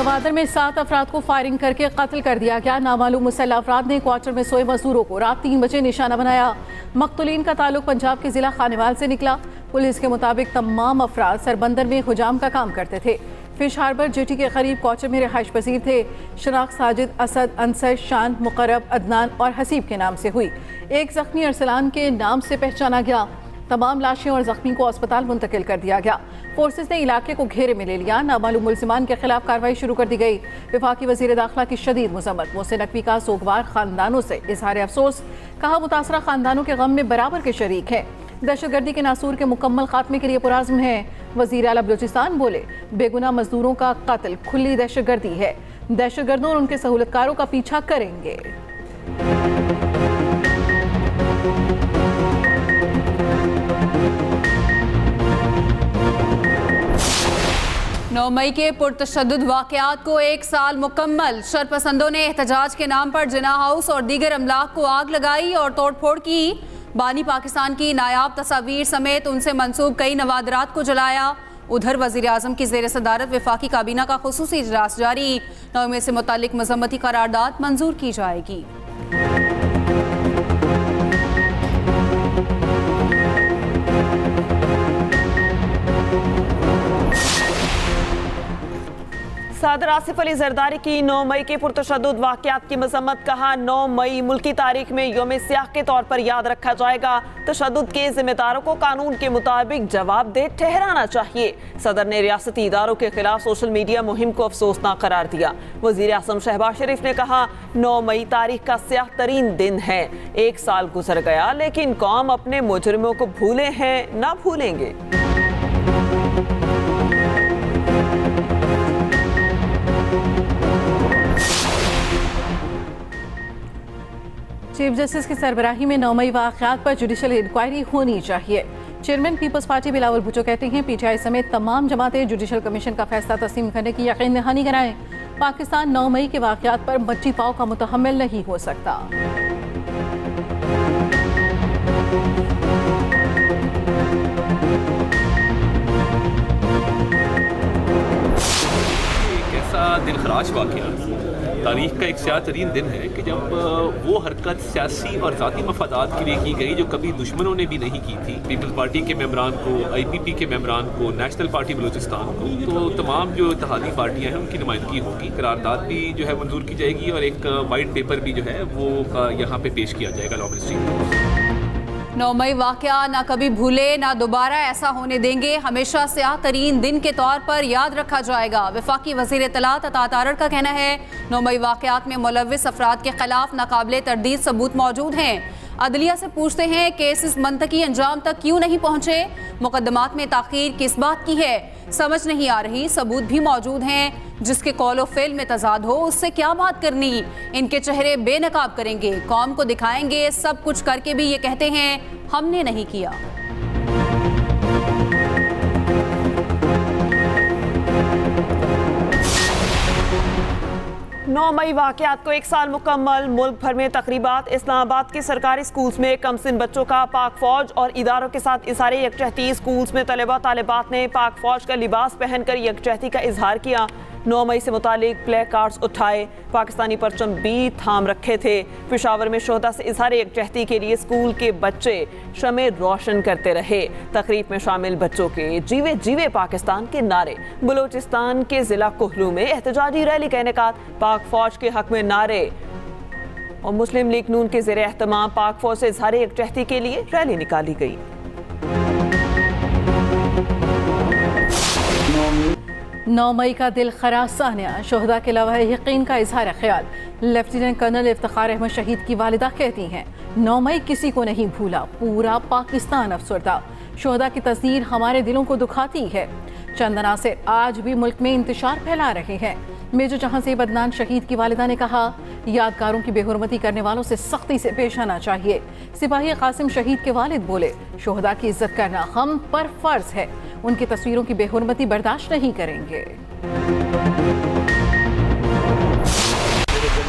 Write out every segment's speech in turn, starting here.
गवादर में 7 अफराद को फायरिंग करके कत्ल कर दिया गया। नामालूम मुसल्लह अफराद ने क्वार्टर में सोए मजदूरों को रात 3 बजे निशाना बनाया। मकतूलीन का ताल्लुक पंजाब के जिला खानेवाल से निकला। पुलिस के मुताबिक तमाम अफराद सरबंदर में हुजाम का काम करते थे। फिश हार्बर जेटी के करीब क्वार्टर में रिहाइश पजीर थे। शनाख्त साजिद, असद, अंसर, शान, मुकर्रब, अदनान और हसीब के नाम से हुई। एक जख्मी अरसलान के नाम से पहचाना गया। तमाम लाशें और जख्मी को अस्पताल मुंतकिल कर दिया गया। फोर्सेस ने इलाके को घेरे में ले लिया। नामालूम मुलजिमान के खिलाफ कार्रवाई शुरू कर दी गई। वफाकी वजीर दाखिला की शदीद मजम्मत। मोहसिन नकवी का सोगवार खानदानों से इजहार अफसोस। कहा मुतासरा खानदानों के गम में बराबर के शरीक हैं। दहशतगर्दी के नासूर के मुकम्मल खात्मे के लिए पुराज़्म है। वजीर आला बलूचिस्तान बोले, बेगुनाह मजदूरों का कत्ल खुली दहशतगर्दी है। दहशतगर्दों और उनके सहूलतकारों का पीछा करेंगे। 9 मई के पुरतशद्दुद वाक़यात को 1 साल मुकम्मल। शरपसंदों ने एहतजाज के नाम पर जिना हाउस और दीगर अमलाक को आग लगाई और तोड़फोड़ की। बानी पाकिस्तान की नायाब तस्वीर समेत उनसे मंसूब कई नवादरात को जलाया। उधर वज़ीर आज़म की ज़ेर सदारत वफाकी काबीना का खुसूसी इजलास जारी। 9 मई से मुतालिक मज़म्मती करारदाद मंजूर की जाएगी। सदर आसिफ अली जरदारी की 9 मई के पुरतशद्दुद वाक़यात की मजम्मत। कहा, 9 मई मुल्की तारीख में यौम सियाह के तौर पर याद रखा जाएगा। तशद्दुद के जिम्मेदारों को कानून के मुताबिक जवाबदेह ठहराना चाहिए। सदर ने रियासती इदारों के खिलाफ सोशल मीडिया मुहिम को अफसोसनाक करार दिया। वज़ीर आज़म शहबाज शरीफ ने कहा, 9 मई तारीख का स्याह तरीन दिन है। 1 साल गुजर गया लेकिन कौम अपने मुजरिमों को भूले हैं ना भूलेंगे। चीफ जस्टिस की सरबराही में 9 मई वाक़यात पर जुडिशल इंक्वायरी होनी चाहिए। चेयरमैन पीपल्स पार्टी बिलावल भुट्टो कहते हैं, पीटीआई समेत तमाम जमातें जुडिशल कमीशन का फैसला तस्लीम करने की यकीन दहानी कराएं। पाकिस्तान 9 मई के वाक़यात पर मच्ची पाव का मुतहम्मिल नहीं हो सकता। दिलखराश वाक़या तारीख का एक स्याह तरीन दिन है कि जब वो हरकत सियासी और ज़ाती मफादात के लिए की गई जो कभी दुश्मनों ने भी नहीं की थी। पीपल्स पार्टी के मेम्बरान को, IPP के मेम्बरान को, नेशनल पार्टी बलूचिस्तान को, तो तमाम जो इत्तेहादी पार्टियाँ हैं उनकी नुमाइंदगी होगी। करारदाद भी जो है मंजूर की जाएगी और एक वाइट पेपर भी जो है वो यहाँ पे पेश किया जाएगा लॉ मिनिस्ट्री को। 9 मई वाक़या ना कभी भूले ना दोबारा ऐसा होने देंगे। हमेशा स्याह तरीन दिन के तौर पर याद रखा जाएगा। वफाकी वज़ीर इत्तलात अता तारड़ का कहना है, 9 मई वाक़यात में मुलव्विस अफराद के खिलाफ नाकाबिले तरदीद सबूत मौजूद हैं। अदलिया से पूछते हैं केसेस मंतकी अंजाम तक क्यों नहीं पहुँचे। मुकदमात में ताख़ीर किस बात की है समझ नहीं आ रही। सबूत भी मौजूद हैं। जिसके कौल और फेल में तजाद हो उससे क्या बात करनी। इनके चेहरे बेनकाब करेंगे, कौम को दिखाएंगे। सब कुछ करके भी ये कहते हैं हमने नहीं किया। नौ मई वाक़यात को 1 साल मुकम्मल। मुल्क भर में तकरीबात। इस्लामाबाद के सरकारी स्कूल्स में कमसिन बच्चों का पाक फौज और इदारों के साथ इज़हार यकजहती। स्कूल्स में तलबा तालिबात ने पाक फौज का लिबास पहनकर यकजहती का इजहार किया। 9 मई से मुतालिक प्ले कार्ड्स उठाए, पाकिस्तानी परचम भी थाम रखे थे। पेशावर में शोहदा से इजहार यकजहती के लिए स्कूल के बच्चे शमे रोशन करते रहे। तकरीब में शामिल बच्चों के जीवे जीवे पाकिस्तान के नारे। बलूचिस्तान के जिला कोहलू में एहतजाजी रैली का इनेकाद। पाक फौज के हक में नारे और मुस्लिम लीग नून के ज़ेरे एहतमाम पाक फौज से इजहार यकजहती के लिए रैली निकाली गई। 9 मई का दिल खराज सानिया, शोहदा के लवाह यकीन का इजहार ख्याल। लेफ्टिनेंट कर्नल इफ्तिखार अहमद शहीद की वालिदा कहती हैं, 9 मई किसी को नहीं भूला, पूरा पाकिस्तान अफसरदा। शोहदा की तस्वीर हमारे दिलों को दुखाती है। चंद अनासिर आज भी मुल्क में इंतशार फैला रहे हैं। मेजर जहांज़ेब अदनान शहीद की वालिदा ने कहा, यादगारों की बेहुरमती करने वालों से सख्ती से पेश आना चाहिए। सिपाही कासिम शहीद के वालिद बोले, शोहदा की इज्जत करना हम पर फर्ज है। उनकी तस्वीरों की बेहुरमती बर्दाश्त नहीं करेंगे।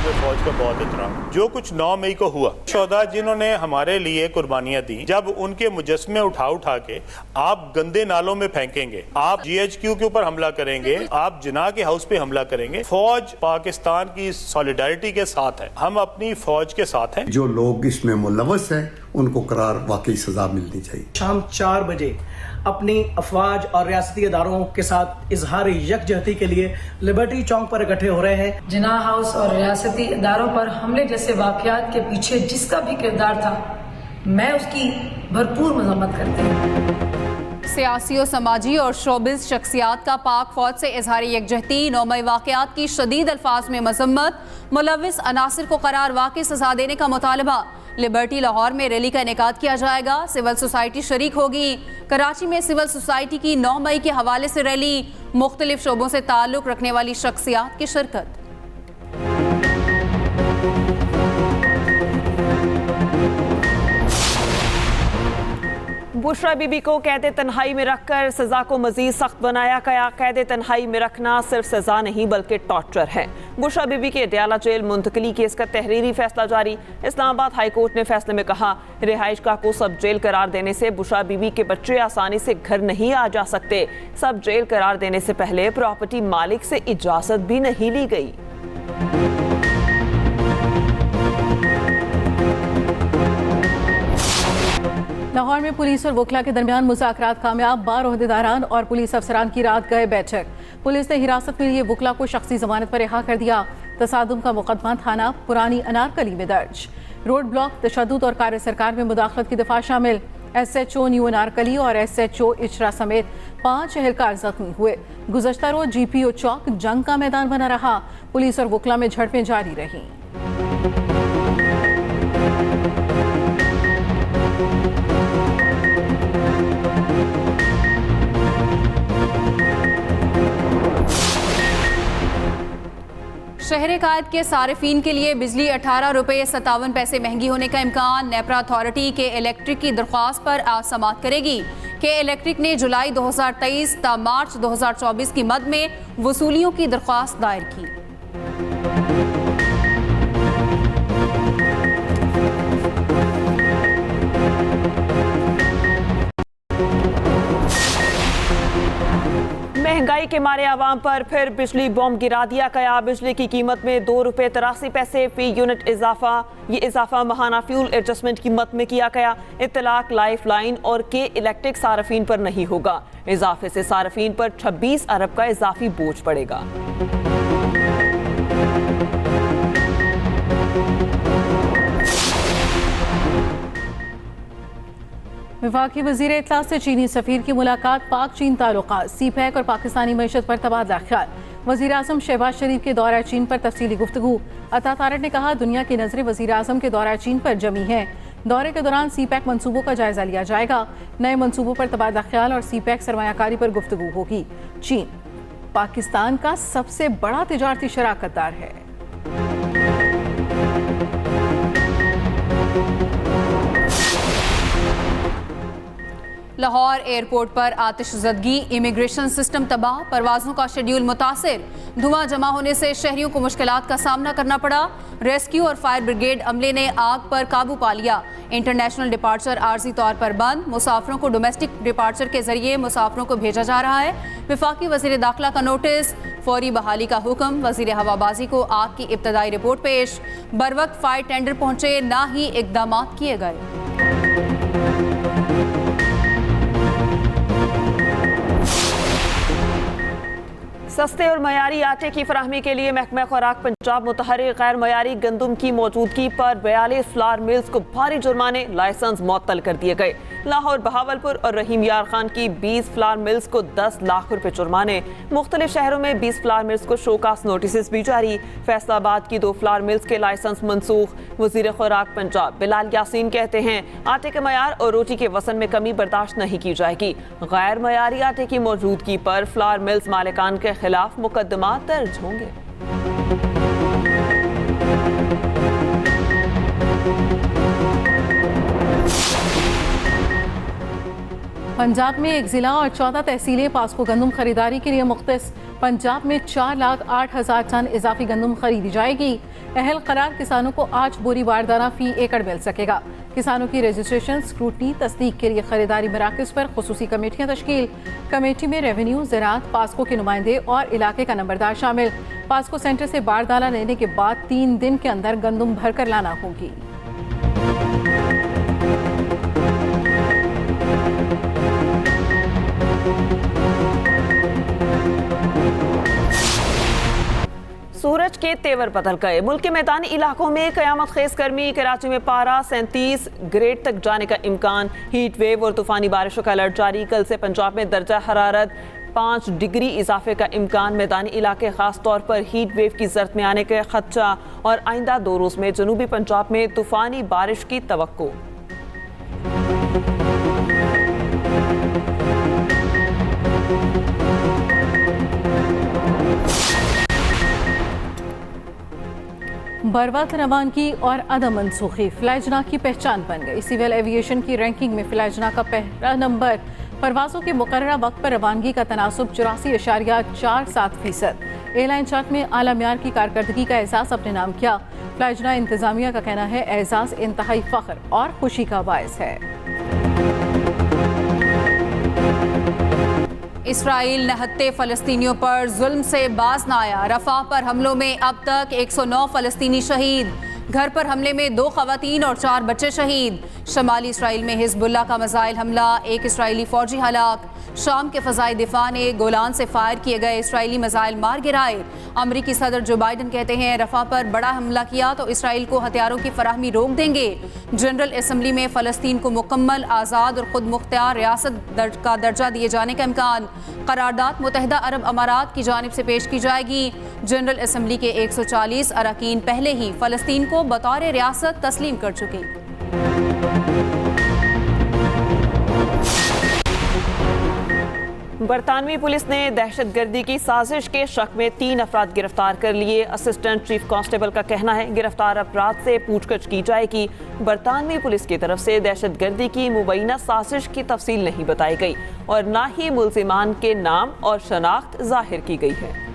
पे फौज का बहुत एहतराम। जो कुछ 9 मई को हुआ, शोहदा जिन्होंने हमारे लिए कुर्बानियां दी, जब उनके मुजस्मे उठा के आप गंदे नालों में फेंकेंगे, आप GHQ के ऊपर हमला करेंगे, आप जिना के हाउस पे हमला करेंगे, फौज पाकिस्तान की सॉलिडारिटी के साथ है, हम अपनी फौज के साथ हैं। जो लोग इसमें मुलव्वस हैं उनको करार वाकई सजा मिलनी चाहिए। शाम 4 बजे अपनी अफवाज और रियासती इदारों के साथ इजहार यकजहती के लिए लिबर्टी चौक पर इकट्ठे हो रहे हैं। जिना हाउस और रियासती इदारों पर हमले जैसे वाकयात के पीछे जिसका भी किरदार था, मैं उसकी भरपूर मजम्मत करती हूँ। सियासी और समाजी और शोबिज शख्सियात का पाक फौज से इजहार यकजहती, 9 मई वाकयात की शदीद अल्फाज में मजम्मत, मुलव्विस अनासिर को करार वाकई सजा देने का मुतालबा। लिबर्टी लाहौर में रैली का इनेकाद किया जाएगा, सिविल सोसाइटी शरीक होगी। कराची में सिविल सोसाइटी की 9 मई के हवाले से रैली, मुख्तलिफ शोबों से ताल्लुक रखने वाली शख्सियात की शिरकत। बुशरा बीबी को कैद तन्हाई में रखकर सजा को मजीद सख्त बनाया गया। कैद तन्हाई में रखना सिर्फ सजा नहीं बल्कि टॉर्चर है। बुशरा बीबी के अडयाला जेल मुंतकली केस का तहरीरी फैसला जारी। इस्लामाबाद हाई कोर्ट ने फैसले में कहा, रिहाइश गाह को सब जेल करार देने से बुशरा बीबी के बच्चे आसानी से घर नहीं आ जा सकते। सब जेल करार देने से पहले प्रॉपर्टी मालिक से इजाजत भी नहीं ली गई। लाहौर में पुलिस और वकला के दरमियान मुज़ाकरात कामयाब, 12 ओहदेदारान और पुलिस अफसरान की रात गए बैठक। पुलिस ने हिरासत में लिए वकला को शख्सी जमानत पर रिहा कर दिया। तसादुम का मुकदमा थाना पुरानी अनारकली में दर्ज। रोड ब्लॉक, तशद्दुद और कार्य सरकार में मुदाखलत की दफा शामिल। SHO न्यू अनारकली और SHO इचरा समेत 5 एहलकार जख्मी हुए। गुज़श्ता रोज GPO चौक जंग का मैदान बना रहा। पुलिस और वकला में झड़पें जारी रहीं। शहर कायद के सारिफीन के लिए बिजली 18 रुपये 57 पैसे महंगी होने का इम्कान। नेपरा अथॉरिटी के इलेक्ट्रिक की दरख्वास्त पर आज समाअत करेगी। के इलेक्ट्रिक ने जुलाई 2023 ता मार्च 2024 की मद में वसूलियों की दरख्वास्त दायर की। महंगाई के मारे आवाम पर फिर बिजली बॉम्ब गिरा दिया गया। बिजली की कीमत में 2 रुपये 83 पैसे फी यूनिट इजाफा। ये इजाफा माहाना फ्यूल एडजस्टमेंट कीमत में किया गया। इत्तलाक, लाइफ लाइन और के इलेक्ट्रिक सार्फिन पर नहीं होगा। इजाफे से सार्फिन पर 26 अरब का इजाफी बोझ पड़ेगा। वफाकी वज़ीर इत्तला से चीनी सफ़ीर की मुलाकात। पाक चीन ताल्लुकात, CPEC और पाकिस्तानी मईशत पर तबादला ख्याल। वज़ीर आज़म शहबाज शरीफ के दौरा चीन पर तफसीली गुफ्तगू। अता तारड़ ने कहा, दुनिया की नज़रें वज़ीर आज़म के दौरा चीन पर जमी हैं। दौरे के दौरान CPEC मनसूबों का जायजा लिया जाएगा। नए मनसूबों पर तबादला ख्याल और CPEC सरमायाकारी पर गुफ्तगू होगी। चीन पाकिस्तान का सबसे बड़ा तिजारती शराकतदार है। लाहौर एयरपोर्ट पर आतिशज़दगी, इमिग्रेशन सिस्टम तबाह, परवाज़ों का शेड्यूल मुतासिर। धुआं जमा होने से शहरियों को मुश्किलात का सामना करना पड़ा। रेस्क्यू और फायर ब्रिगेड अमले ने आग पर काबू पा लिया। इंटरनेशनल डिपार्चर आर्जी तौर पर बंद। मुसाफिरों को डोमेस्टिक डिपार्चर के जरिए मुसाफिरों को भेजा जा रहा है। वफाकी वज़ीर दाखिला का नोटिस, फौरी बहाली का हुक्म। वज़ीर हवाबाजी को आग की इब्तदाई रिपोर्ट पेश। बरवक्त फायर टेंडर पहुंचे, ना ही इकदाम किए गए। सस्ते और मयारी आटे की फराहमी के लिए महकमा खुराक पंजाब मुतहर्रिक गैर मयारी गंदम की मौजूदगी पर 42 फ्लावर मिल्स को भारी जुर्माने, लाइसेंस मुअत्तल कर दिए गए। लाहौर, बहावलपुर और रहीम यार खान की 20 फ्लावर मिल्स को 10 लाख रुपए जुर्माने। मुख्तलिफ शहरों में 20 फ्लावर मिल्स को शोकास नोटिस भी जारी। फैसलाबाद की 2 फ्लावर मिल्स के लाइसेंस मनसूख। वज़ीर खुराक पंजाब बिलाल यासीन कहते हैं, आटे के मयार और रोटी के वजन में कमी बर्दाश्त नहीं की जाएगी। गैर मयारी आटे की मौजूदगी पर फ्लावर मिल्स मालिकान के खिलाफ मुकदमा दर्ज होंगे। पंजाब में एक जिला और 14 तहसीलें पास्को गंदम खरीदारी के लिए मुख्तस। पंजाब में 4,08,000 टन इजाफी गंदम खरीदी जाएगी। अहल करार किसानों को 8 बोरी बारदाना फी एकड़ मिल सकेगा। किसानों की रजिस्ट्रेशन, स्क्रूटनी, तस्दीक के लिए खरीदारी मराकज़ पर खुसूसी कमेटियाँ तश्कील। कमेटी में रेवेन्यू, ज़राअत, पास्को के नुमाइंदे और इलाके का नंबरदार शामिल। पास्को सेंटर से बारदाना लेने के बाद 3 दिन के अंदर गंदम भरकर लाना होगी। सूरज के तेवर बदल गए। मुल्क के मैदानी इलाकों में कयामत खेज गर्मी। कराची में पारा 37 ग्रेड तक जाने का इम्कान। हीट वेव और तूफानी बारिशों का अलर्ट जारी। कल से पंजाब में दर्जा हरारत 5 डिग्री इजाफे का इम्कान। मैदानी इलाके खास तौर पर हीट वेव की जर्द में आने का खदशा। और आइंदा 2 रोज में जनूबी पंजाब में तूफानी बारिश की तवक्को। बरवक्त रवानगी और अदम मनसूखी फ्लाइजना की पहचान बन गई। सिविल एविएशन की रैंकिंग में फ्लाइजना का पहला नंबर। परवाज़ों के मुकर्ररा वक्त पर रवानगी का तनासुब 84.47%। एयरलाइन चार्ट में आला म्यार की कारकर्दगी का एहसास अपने नाम किया। फ्लाइजना इंतजामिया का कहना है एहसास इंतहाई फख्र और खुशी का बायस है। इसराइल नहत्ते फ़लस्तीनियों पर जुल्म से बाज न आया। रफ़ा पर हमलों में अब तक 109 फ़लस्तीनी शहीद। घर पर हमले में 2 ख़वातीन और 4 बच्चे शहीद। शमाली इसराइल में हिज़्बुल्लाह का मिसाइल हमला, 1 इसराइली फ़ौजी हलाक। शाम के फ़ज़ाई दिफा ने गोलान से फायर किए गए इसराइली मिसाइल मार गिराए। अमरीकी सदर जो बाइडन कहते हैं रफ़ा पर बड़ा हमला किया तो इसराइल को हथियारों की फराहमी रोक देंगे। जनरल असम्बली में फ़लस्तीन को मुकम्मल आज़ाद और खुद मुख्तियार रियासत का दर्जा दिए जाने का इम्कान। करारदाद मुत्तहिदा अरब अमारात की जानिब से पेश की जाएगी। जनरल असम्बली के 140 अरकान पहले ही फ़लस्तीन को बतौर रियासत तस्लीम कर चुके। बरतानवी पुलिस ने दहशतगर्दी की साजिश के शक में 3 अफराद गिरफ्तार कर लिए। असिस्टेंट चीफ कांस्टेबल का कहना है गिरफ्तार अफराद से पूछताछ की जाएगी। बरतानवी पुलिस की तरफ से दहशतगर्दी की मुबैना साजिश की तफसील नहीं बताई गई और ना ही मुल्जिमान के नाम और शनाख्त जाहिर की गई है।